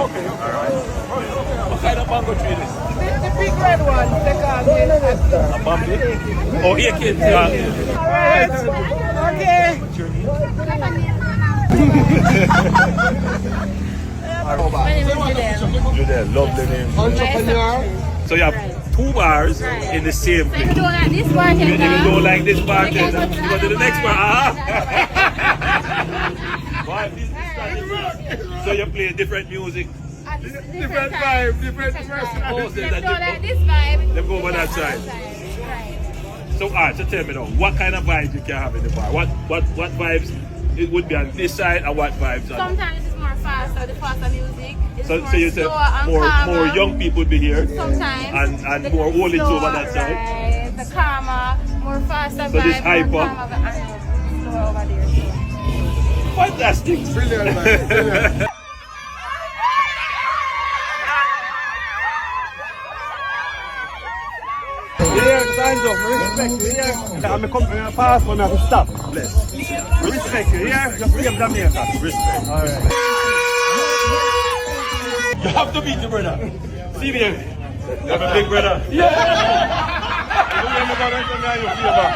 Okay, alright. What kind of mango tree is this? The big red one, they call it A bambi? Oh, here, kid. Alright, okay. What's your name? My name is Judel. Judel, lovely name. Entrepreneur. So you have 2 bars in the same So if place. you don't like this bartender, If you don't like this bartender, you can you go to the next bar. bar. Why? So you play different music. Different vibe, different person. Oh, so If you that don't like this vibe, Them go over that side. Right. So, alright, so tell me now, what kind of vibes you can have in the bar? What vibes it would be on this side, and what vibes on Sometimes it's more faster, the faster music. It's so, more so you say slower and more calmer. young people would be here, Sometimes. and more old into over that side. Right. The calmer, more faster So this vibe, hyper. more calmer and slower over there. Fantastic. Brilliant, man. Brilliant. Yeah, hands up, respect you, yeah. I'm a company pass when I have to stop. Bless. Respect you, yeah? Just leave Jamaica. Respect. Alright. You have to beat the brother. See me. You have a big brother. Everywhere me go, don't tell me how you feel about.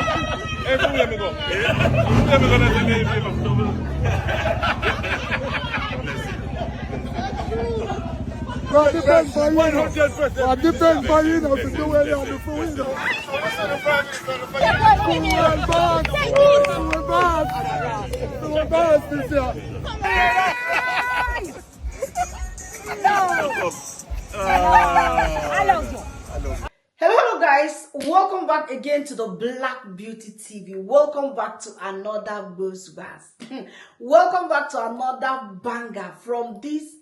Everywhere me go. Everywhere me go, don't tell me how you feel about. Well, depends on you. 100%. Well, depends on you, to do well you do for you. We're bad this year. Hello guys, welcome back again to the Black Beauty TV. Welcome back to another Ghost Bass. Welcome back to another banger from this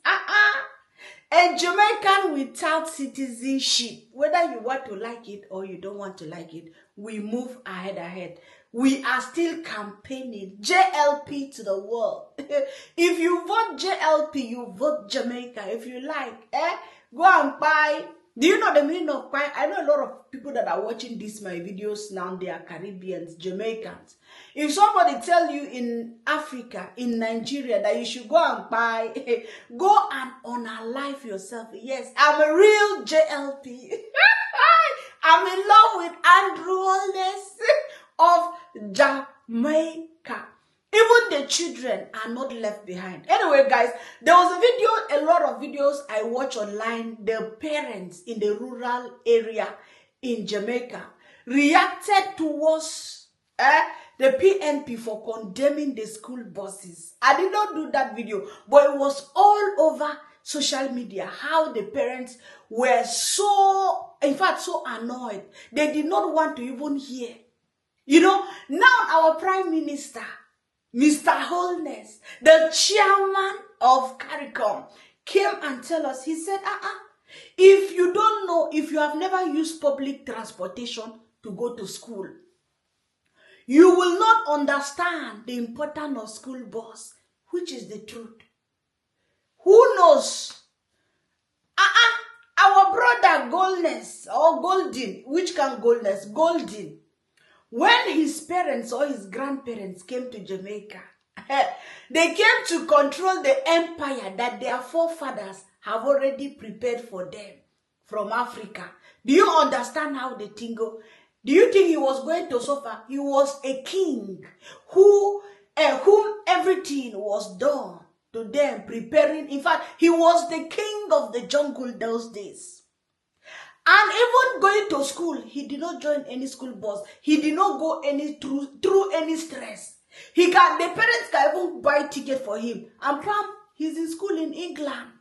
a Jamaican without citizenship. Whether you want to like it or you don't want to like it, we move ahead. We are still campaigning JLP to the world. If you vote JLP, you vote Jamaica. If you like, go and buy. Do you know the meaning of pie? I know a lot of people that are watching my videos now, they are Caribbeans, Jamaicans. If somebody tell you in Africa, in Nigeria, that you should go and buy, go and unalive yourself. Yes, I'm a real JLP. I'm in love with Andrew Holness of Jamaica. Even the children are not left behind. Anyway, guys, there was a lot of videos I watch online. The parents in the rural area in Jamaica reacted towards the PNP for condemning the school buses. I did not do that video, but it was all over social media how the parents were so annoyed. They did not want to even hear. You know, now our Prime Minister, Mr. Holness, the chairman of CARICOM, came and tell us, he said, if you don't know, if you have never used public transportation to go to school, you will not understand the importance of school bus, which is the truth. Who knows? Our brother Golden, when his parents or his grandparents came to Jamaica, they came to control the empire that their forefathers have already prepared for them from Africa. Do you understand how the thing go? Do you think he was going to suffer? He was a king whom everything was done to them, preparing. In fact, he was the king of the jungle those days. And even going to school, he did not join any school bus. He did not go through any stress. The parents can even buy ticket for him. And he's in school in England.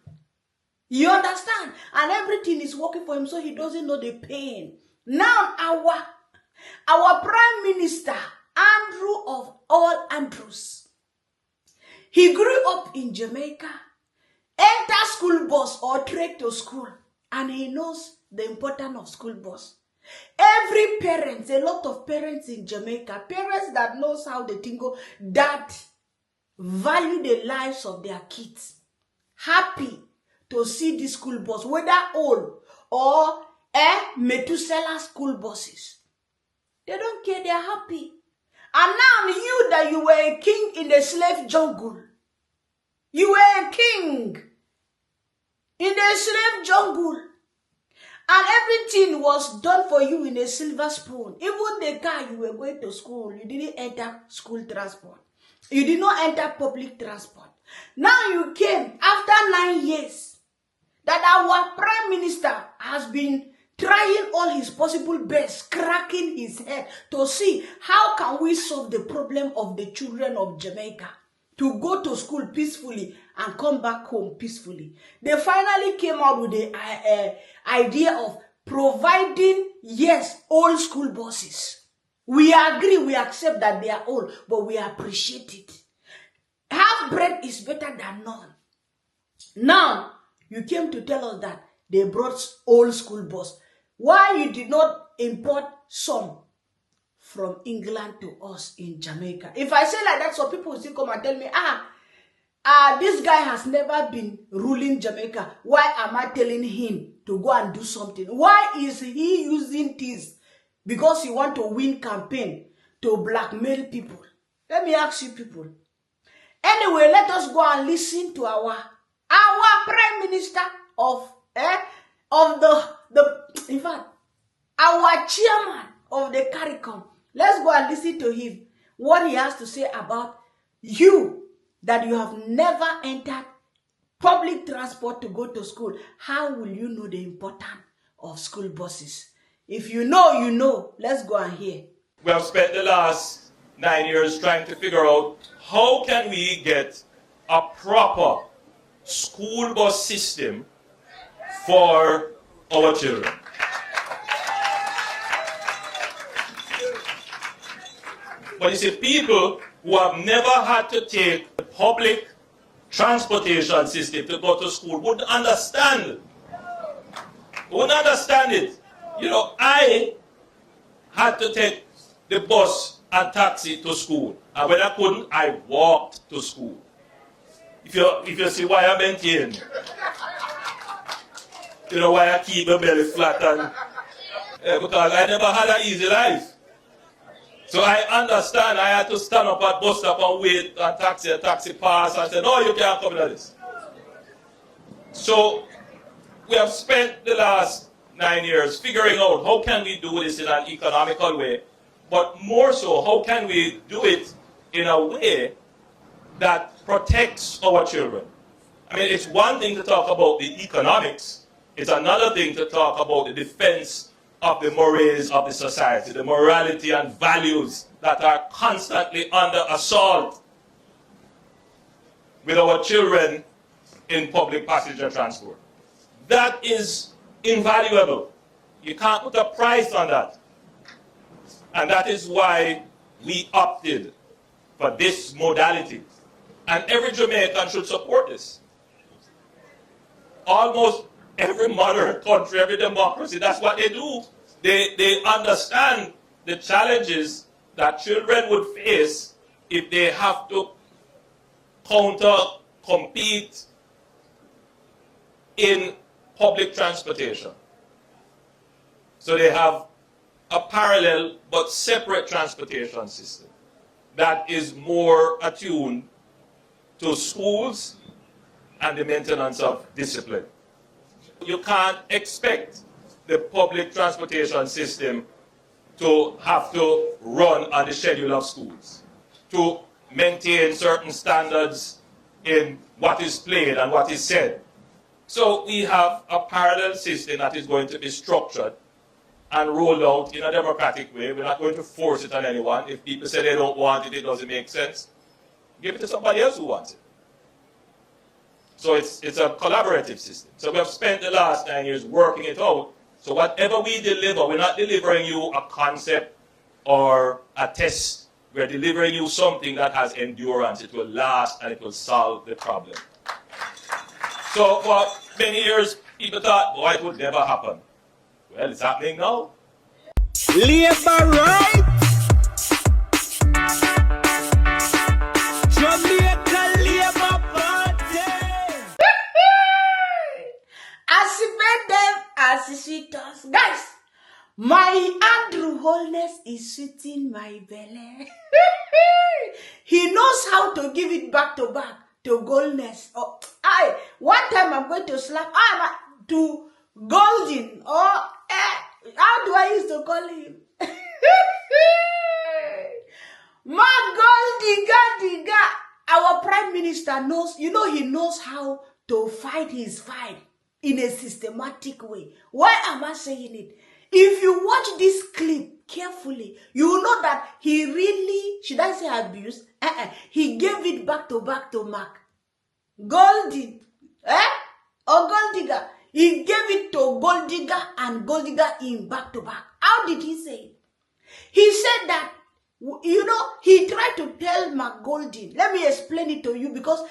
You understand? And everything is working for him, so he doesn't know the pain. Now our Prime Minister, Andrew of all Andrews, he grew up in Jamaica, enter school bus or trek to school, and he knows the importance of school bus. Every parent, a lot of parents in Jamaica, parents that knows how the thing go, that value the lives of their kids, happy to see the school bus, whether old or Methuselah school buses. They don't care, they're happy. And now you that you were a king in the slave jungle, you were a king. a slave jungle. And everything was done for you in a silver spoon. Even the car you were going to school, you didn't enter school transport. You did not enter public transport. Now you came after 9 years that our Prime Minister has been trying all his possible best, cracking his head to see how can we solve the problem of the children of Jamaica to go to school peacefully and come back home peacefully. They finally came out with the idea of providing, yes, old school buses. We agree, we accept that they are old, but we appreciate it. Half bread is better than none. Now, you came to tell us that they brought old school bus. Why you did not import some from England to us in Jamaica? If I say like that, some people will still come and tell me, this guy has never been ruling Jamaica. Why am I telling him to go and do something? Why is he using this? Because he want to win campaign to blackmail people. Let me ask you people. Anyway, let us go and listen to our Prime Minister of in fact, our chairman of the CARICOM. Let's go and listen to him, what he has to say about you, that you have never entered public transport to go to school. How will you know the importance of school buses? If you know, you know. Let's go and hear. We have spent the last 9 years trying to figure out how can we get a proper school bus system for our children. But you see, people who have never had to take the public transportation system to go to school wouldn't understand. Wouldn't understand it. You know, I had to take the bus and taxi to school. And when I couldn't, I walked to school. If you see why I maintain, you know why I keep my belly flat, and because I never had an easy life. So I understand I had to stand up at bus stop and wait and taxi pass and say, no, you can't come to this. So we have spent the last 9 years figuring out how can we do this in an economical way, but more so, how can we do it in a way that protects our children. I mean, it's one thing to talk about the economics. It's another thing to talk about the defense of the mores of the society, the morality and values that are constantly under assault with our children in public passenger transport. That is invaluable. You can't put a price on that. And that is why we opted for this modality. And every Jamaican should support this. Almost every modern country, every democracy, that's what they do. They understand the challenges that children would face if they have to compete in public transportation. So they have a parallel but separate transportation system that is more attuned to schools and the maintenance of discipline. You can't expect the public transportation system to have to run on the schedule of schools, to maintain certain standards in what is played and what is said. So we have a parallel system that is going to be structured and rolled out in a democratic way. We're not going to force it on anyone. If people say they don't want it, it doesn't make sense, give it to somebody else who wants it. So it's a collaborative system. So we have spent the last 9 years working it out. So whatever we deliver, we're not delivering you a concept or a test. We're delivering you something that has endurance. It will last and it will solve the problem. So for many years, people thought, boy, it would never happen. Well, it's happening now. Labor right. Jamaica Labor Party. As he made them, as he sweet us. Guys, my Andrew Holness is sweeting my belly. He knows how to give it back to back to Goldness. Oh, one time I'm going to slap. to Golden, or how do I used to call him? Digga. Our Prime Minister knows, he knows how to fight his fight in a systematic way. Why am I saying it? If you watch this clip carefully, you will know that he really, should I say abuse? He gave it back to Mark. Golden, or Gold Digger. He gave it to Gold Digger and Gold Digger in back to back. How did he say it? He said that, he tried to tell Mark Golden. Let me explain it to you, because,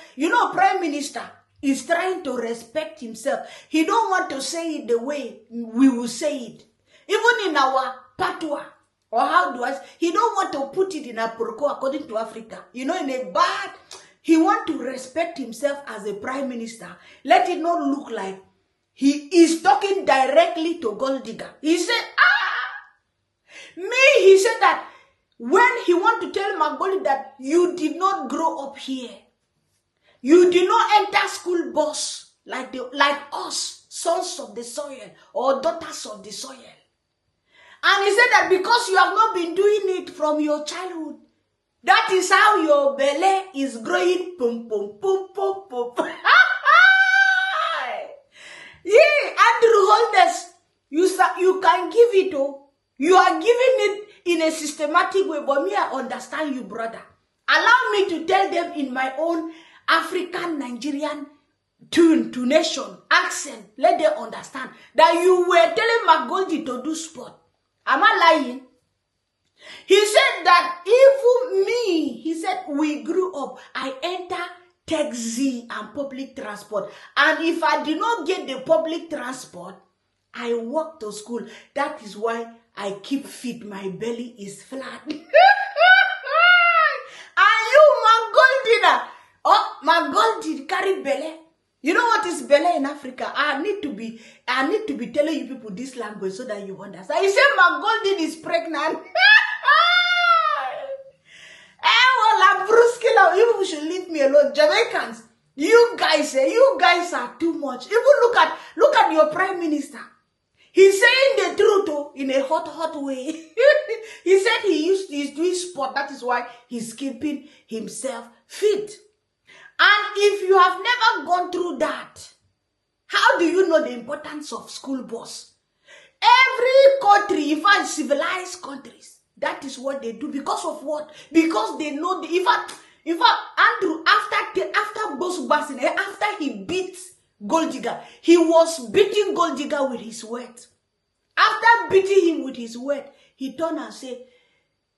Prime Minister is trying to respect himself. He don't want to say it the way we will say it. Even in our patois, or how do I say, he don't want to put it in a protocol according to Africa. In a bad, he want to respect himself as a Prime Minister. Let it not look like he is talking directly to Gold Digger. He said, he said that when he want to tell Magoli that you did not grow up here. You did not enter school bus like us, sons of the soil or daughters of the soil. And he said that because you have not been doing it from your childhood, that is how your belly is growing. Pum, pum, pum, pum, pum. Yeah, Andrew Holness, you can give it, you are giving it in a systematic way, but me, I understand you, brother. Allow me to tell them in my own African, Nigerian nation, accent. Let them understand that you were telling Magoldi to do sport. Am I lying? He said that even me, he said, we grew up, I enter taxi and public transport. And if I did not get the public transport, I walk to school. That is why I keep fit. My belly is flat. And you, Magoldi, Magoldi carry belly. You know what is belly in Africa? I need to be telling you people this language so that you understand. He said Magoldi is pregnant. You should leave me alone. Jamaicans, you guys are too much. Even look at your Prime Minister. He's saying the truth in a hot way. He said he's doing sport. That is why he's keeping himself fit. And if you have never gone through that, how do you know the importance of school bus? Every country, in fact, civilized countries, that is what they do. Because of what? Because they know in fact, Andrew, after Boss Bassin, after he beat Gold Digger, he was beating Gold Digger with his word. After beating him with his word, he turned and said,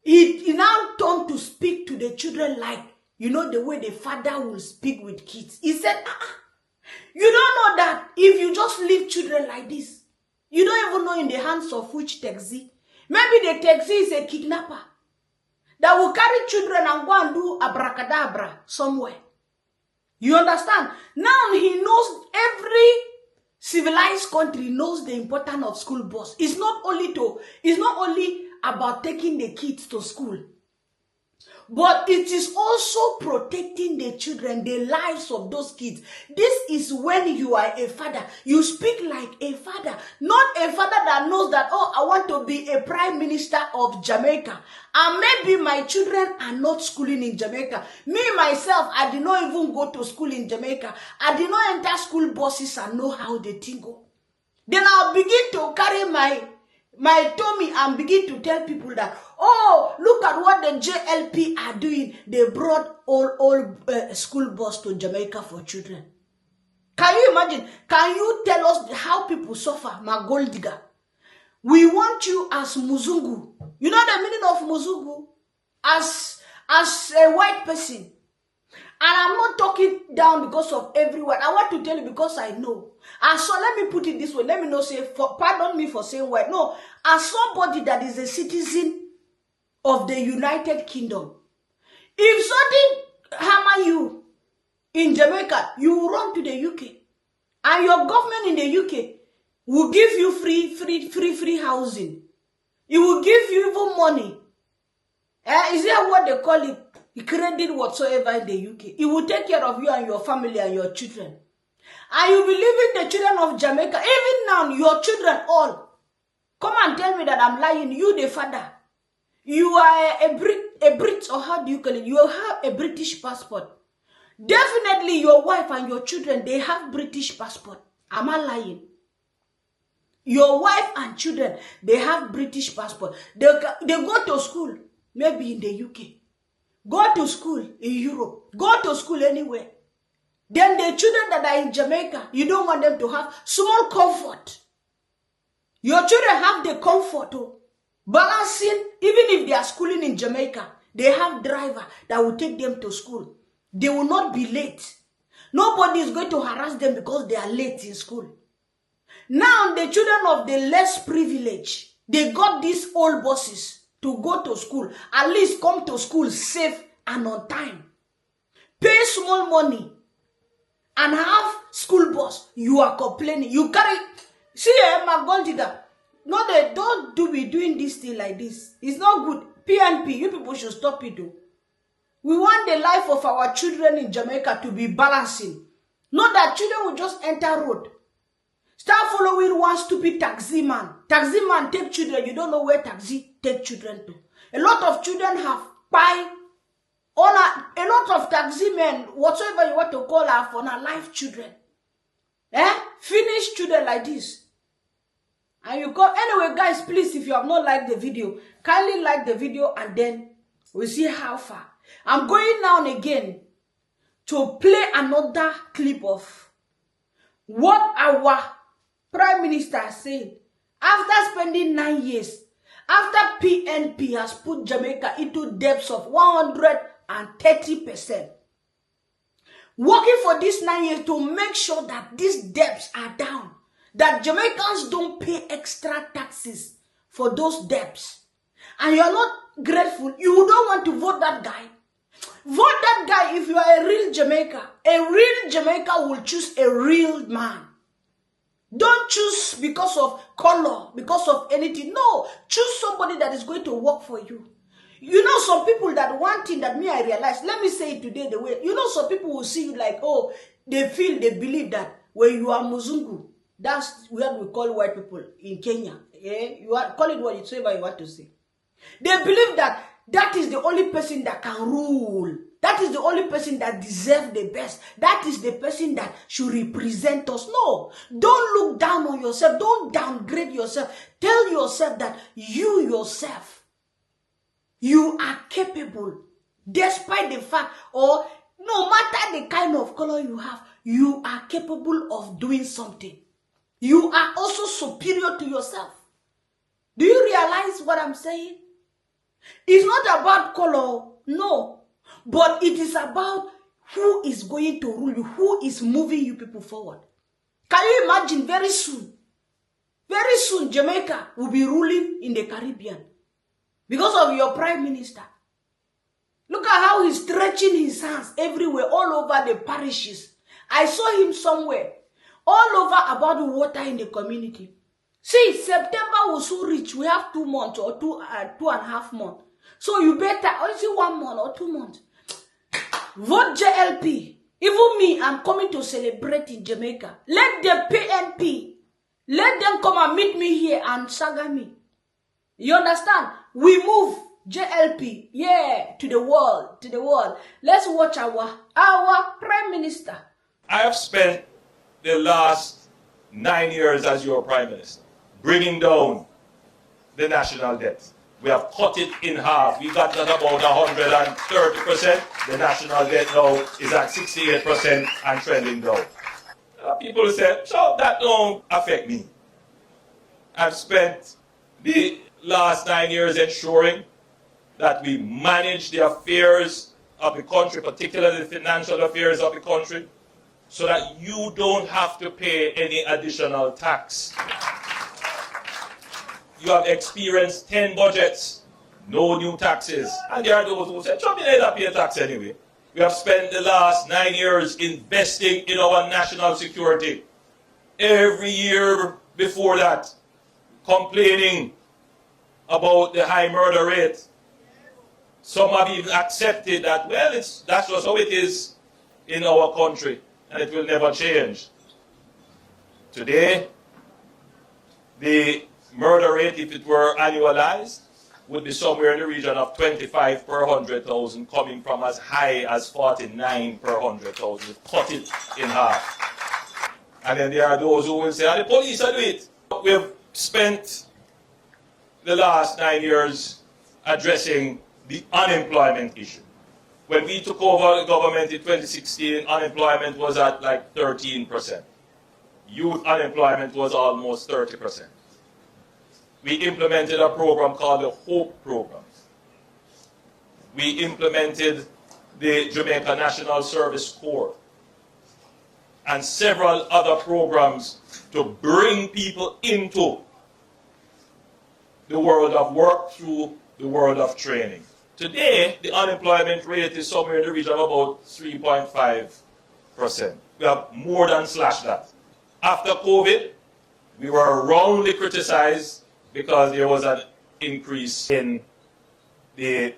he now turned to speak to the children like, the way the father will speak with kids. He said, you don't know that if you just leave children like this, you don't even know in the hands of which taxi. Maybe the taxi is a kidnapper that will carry children and go and do abracadabra somewhere. You understand? Now he knows, every civilized country knows the importance of school bus. It's not only about taking the kids to school, but it is also protecting the children, the lives of those kids. This is when you are a father. You speak like a father, not a father that knows that, I want to be a Prime Minister of Jamaica. And maybe my children are not schooling in Jamaica. Me, myself, I did not even go to school in Jamaica. I did not enter school buses and know how they thing go. Then I'll begin to carry my tummy and begin to tell people that, look at what the JLP are doing. They brought all school bus to Jamaica for children. Can you imagine? Can you tell us how people suffer, my Gold Digger? We want you as Muzungu. You know the meaning of Muzungu? As a white person. And I'm not talking down because of everyone. I want to tell you because I know. And so let me put it this way. Let me not say, pardon me for saying white. No, as somebody that is a citizen of the United Kingdom, if something hammer you in Jamaica, you will run to the UK. And your government in the UK will give you free housing. It will give you even money. Is that what they call it? Credit whatsoever in the UK. It will take care of you and your family and your children. And you will be leaving the children of of Jamaica, even now, your children all, come and tell me that I'm lying. You, the father, you are a Brit, or how do you call it? You have a British passport. Definitely your wife and your children, they have British passport. Am I lying? Your wife and children, they have British passport. They go to school, maybe in the UK. Go to school in Europe. Go to school anywhere. Then the children that are in Jamaica, you don't want them to have small comfort. Your children have the comfort of balancing, even if they are schooling in Jamaica, they have driver that will take them to school. They will not be late. Nobody is going to harass them because they are late in school. Now the children of the less privileged, they got these old buses to go to school. At least come to school safe and on time. Pay small money and have school bus. You are complaining. You carry. See, my gold. No, they don't be doing this thing like this. It's not good. PNP, you people should stop it though. We want the life of our children in Jamaica to be balancing. Not that children will just enter road. Start following one stupid taxi man. Taxi man take children. You don't know where taxi take children to. A lot of children have pie. A lot of taxi men, whatsoever you want to call her, for her life children. Finish children like this. And you go, anyway, guys, please, if you have not liked the video, kindly like the video and then we'll see how far. I'm going now and again to play another clip of what our Prime Minister said after spending 9 years, after PNP has put Jamaica into debts of 130%. Working for these 9 years to make sure that these debts are down. That Jamaicans don't pay extra taxes for those debts. And you're not grateful. You don't want to vote that guy. Vote that guy if you are a real Jamaica. A real Jamaica will choose a real man. Don't choose because of color, because of anything. No, choose somebody that is going to work for you. You know, some people that one thing that me I realize, let me say it today the way, you know, some people will see you like, oh, they believe that when you are Muzungu, that's what we call white people in Kenya. You call it whatever you want to say. They believe that that is the only person that can rule. That is the only person that deserves the best. That is the person that should represent us. No, don't look down on yourself. Don't downgrade yourself. Tell yourself that you yourself, you are capable. Despite the fact, or no matter the kind of color you have, you are capable of doing something. You are also superior to yourself. Do you realize what I'm saying? It's not about color, no. But it is about who is going to rule you, who is moving you people forward. Can you imagine very soon, Jamaica will be ruling in the Caribbean because of your Prime Minister. Look at how he's stretching his hands everywhere, all over the parishes. I saw him somewhere. All over about the water in the community. See, September will soon reach. We have 2 months or 2.5 months. So you better, or is it 1 month or 2 months? Vote JLP. Even me, I'm coming to celebrate in Jamaica. Let the PNP, let them come and meet me here and saga me. You understand? We move JLP, yeah, to the world, Let's watch our Prime Minister. I have spent the last 9 years as your Prime Minister, bringing down the national debt. We have cut it in half. We got that about 130%. The national debt now is at 68% and trending down. People say, so that don't affect me. I've spent the last 9 years ensuring that we manage the affairs of the country, particularly the financial affairs of the country, so that you don't have to pay any additional tax. You have experienced 10 budgets, no new taxes. And there are those who say, "Trump, you never pay tax anyway." We have spent the last 9 years investing in our national security. Every year before that, complaining about the high murder rate. Some have even accepted that, well, that's just how it is in our country, and it will never change. Today, the murder rate, if it were annualized, would be somewhere in the region of 25 per 100,000, coming from as high as 49 per 100,000. We've cut it in half. And then there are those who will say, the police will do it. We've spent the last 9 years addressing the unemployment issue. When we took over the government in 2016, unemployment was at like 13%. Youth unemployment was almost 30%. We implemented a program called the HOPE program. We implemented the Jamaica National Service Corps and several other programs to bring people into the world of work through the world of training. Today, the unemployment rate is somewhere in the region of about 3.5%. We have more than slashed that. After COVID, we were roundly criticized because there was an increase in the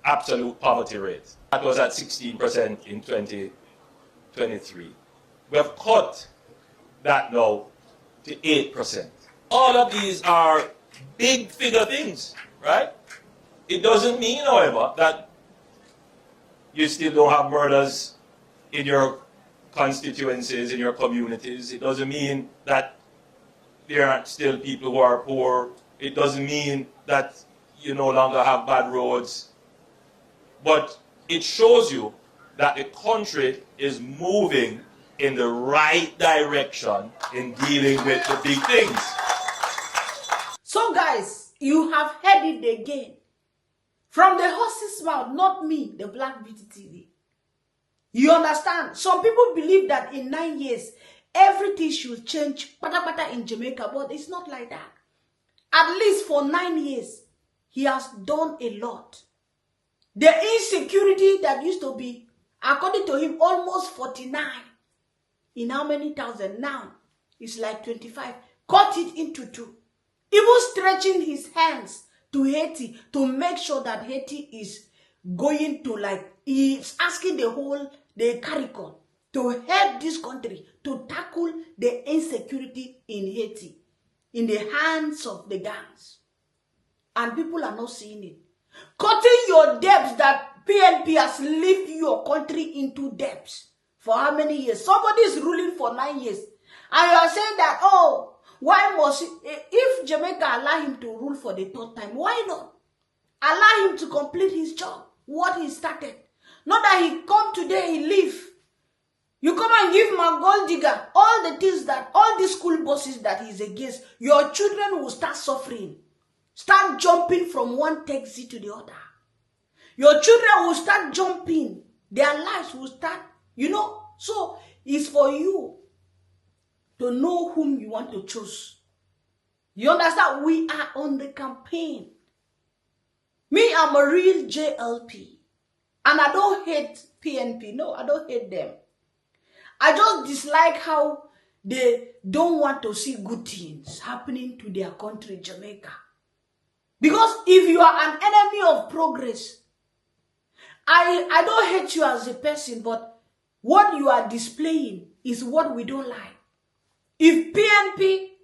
absolute poverty rate. That was at 16% in 2023. We have cut that now to 8%. All of these are big figure things, right? It doesn't mean, however, that you still don't have murders in your constituencies, in your communities. It doesn't mean that there aren't still people who are poor. It doesn't mean that you no longer have bad roads. But it shows you that the country is moving in the right direction in dealing with the big things. So guys, you have heard it again. From the horse's mouth, not me, the Black Beauty TV. You understand? Some people believe that in 9 years, everything should change pata in Jamaica, but it's not like that. At least for 9 years, he has done a lot. The insecurity that used to be, according to him, almost 49. In how many thousand? Now, it's like 25. Cut it into 2. Even stretching his hands to Haiti to make sure that Haiti is going to, like, he's asking the CARICOM to help this country to tackle the insecurity in Haiti in the hands of the gangs. And people are not seeing it. Cutting your debts, that PNP has left your country into debts. For how many years? Somebody is ruling for 9 years. And you are saying that, oh, why must if Jamaica allow him to rule for the 3rd time, why not? Allow him to complete his job, what he started. Not that he come today, he leave. You come and give my gold digger all the things that, all the school buses that he's against, your children will start suffering. Start jumping from one taxi to the other. Your children will start jumping. Their lives will start, So it's for you to know whom you want to choose. You understand? We are on the campaign. Me, I'm a real JLP. And I don't hate PNP. No, I don't hate them. I just dislike how they don't want to see good things happening to their country, Jamaica. Because if you are an enemy of progress, I don't hate you as a person, but what you are displaying is what we don't like. If PNP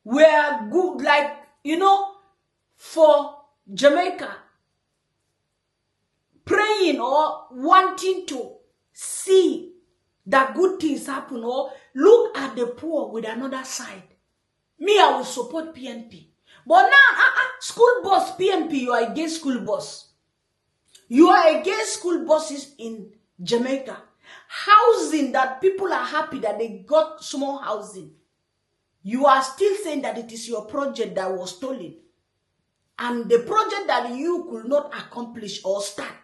were good, like, for Jamaica, praying or wanting to see that good things happen or look at the poor with another side, me, I will support PNP. But now, school bus, PNP, you are against school bus. You are against school buses in Jamaica. Housing that people are happy that they got small housing. You are still saying that it is your project that was stolen. And the project that you could not accomplish or start.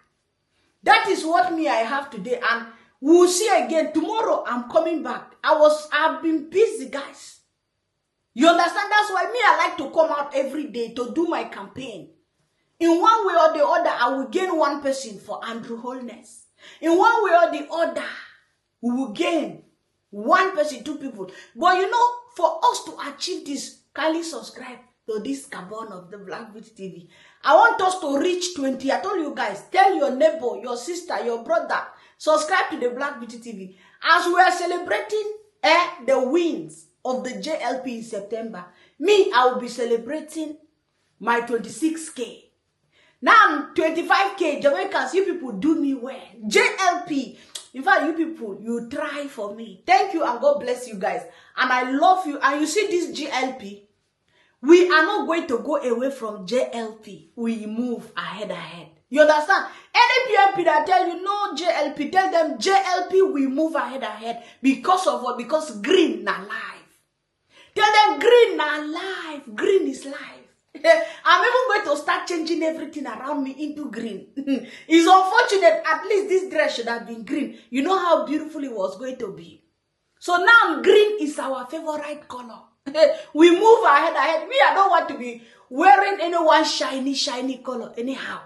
That is what me I have today. And we'll see again. Tomorrow I'm coming back. I've been busy, guys. You understand? That's why me I like to come out every day to do my campaign. In one way or the other, I will gain one person for Andrew Holness. In one way or the other, we will gain one person, 2 people. But for us to achieve this, kindly subscribe to this carbon of the Black Beauty TV. I want us to reach 20. I told you guys, tell your neighbor, your sister, your brother, subscribe to the Black Beauty TV. As we are celebrating the wins of the JLP in September, me, I will be celebrating my 26K. Now, 25K, Jamaicans, you people do me well. JLP, in fact, you people, you try for me. Thank you and God bless you guys. And I love you. And you see this JLP, we are not going to go away from JLP. We move ahead. You understand? Any PMP that tell you no JLP, tell them JLP, we move ahead. Because of what? Because green na life. Tell them green na life. Green is life. I'm even going to start changing everything around me into green. It's unfortunate, at least this dress should have been green. You know how beautiful it was going to be. So now green is our favorite color. We move ahead. Me, I don't want to be wearing any one shiny color anyhow.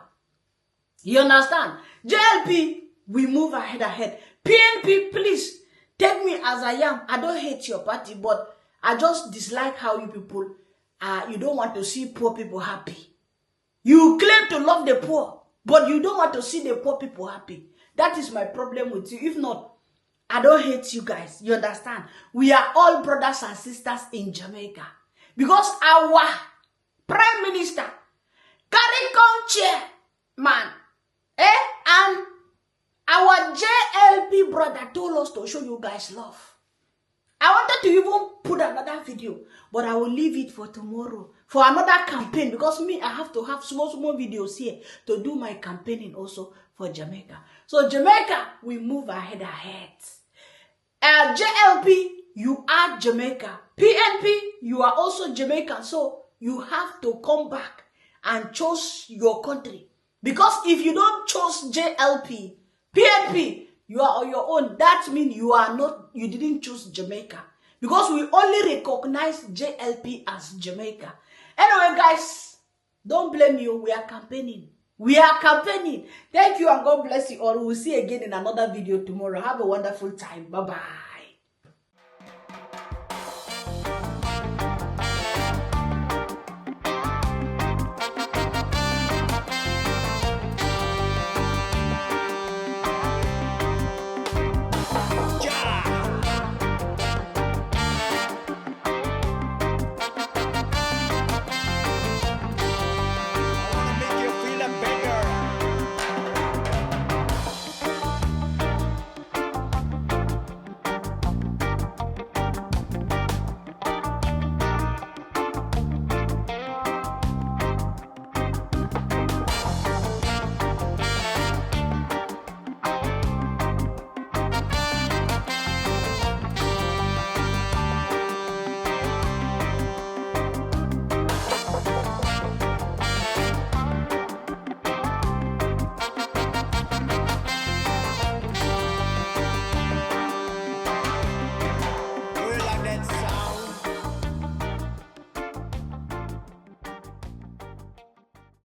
You understand? JLP, we move ahead. PNP, please, take me as I am. I don't hate your party, but I just dislike how you people, you don't want to see poor people happy. You claim to love the poor, but you don't want to see the poor people happy. That is my problem with you. If not, I don't hate you guys. You understand? We are all brothers and sisters in Jamaica. Because our Prime Minister, carry come chair, man. And our JLP brother told us to show you guys love. I wanted to even put another video, but I will leave it for tomorrow. For another campaign, because me, I have to have small videos here to do my campaigning also for Jamaica. So Jamaica, we move ahead. JLP, you are Jamaica. PNP, you are also Jamaican. So you have to come back and choose your country. Because if you don't choose JLP, PNP, you are on your own. That means you didn't choose Jamaica. Because we only recognize JLP as Jamaica. Anyway, guys, don't blame you. We are campaigning. Thank you and God bless you all. We'll see you again in another video tomorrow. Have a wonderful time. Bye-bye.